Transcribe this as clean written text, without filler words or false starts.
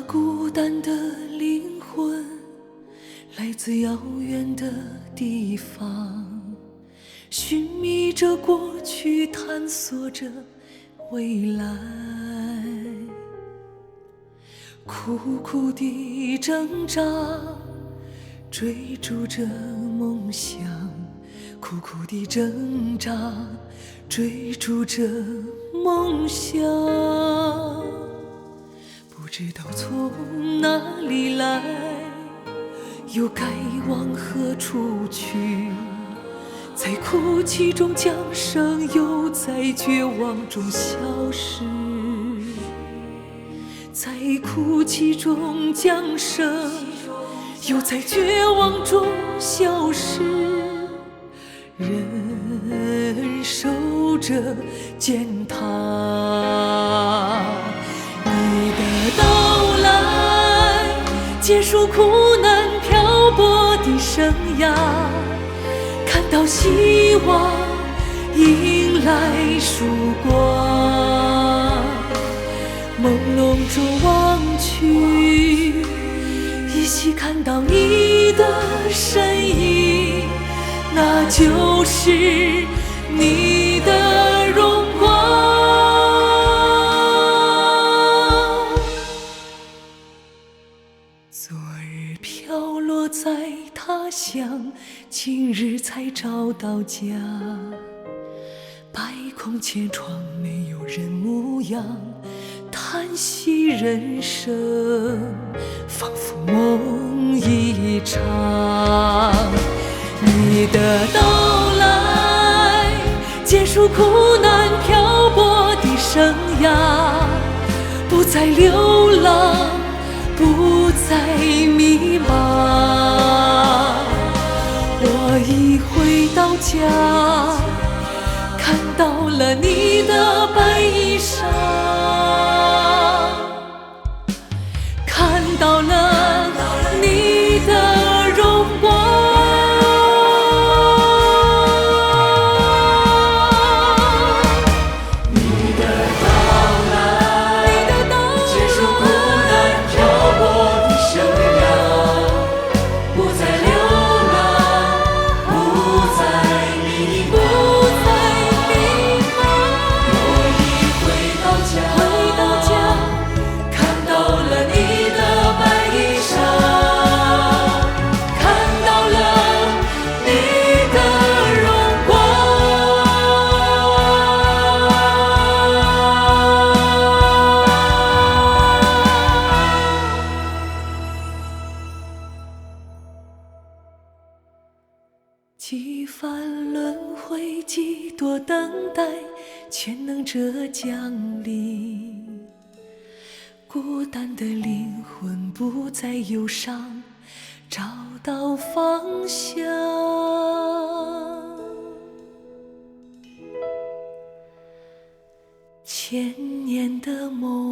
孤单的灵魂来自遥远的地方，寻觅着过去，探索着未来，苦苦地挣扎，追逐着梦想，苦苦地挣扎，追逐着梦想，不知道从哪里来，又该往何处去，在哭泣中降生，又在绝望中消失，在哭泣中降生，又在绝望中消失，忍受着践踏。你的到来结束苦难漂泊的生涯，看到希望迎来曙光，朦胧中望去，依稀看到你的身影，那就是你的荣光。昨日飘落在他乡，今日才找到家，白空千窗没有人牧养，叹息人生仿佛梦一场。你的到来结束苦难漂泊的生涯，不再流浪，不再迷茫，我已回到家，看到了你的白衣裳，看到了你的荣光。几番轮回，几多等待，全能者降临。孤单的灵魂不再忧伤，找到方向。千年的梦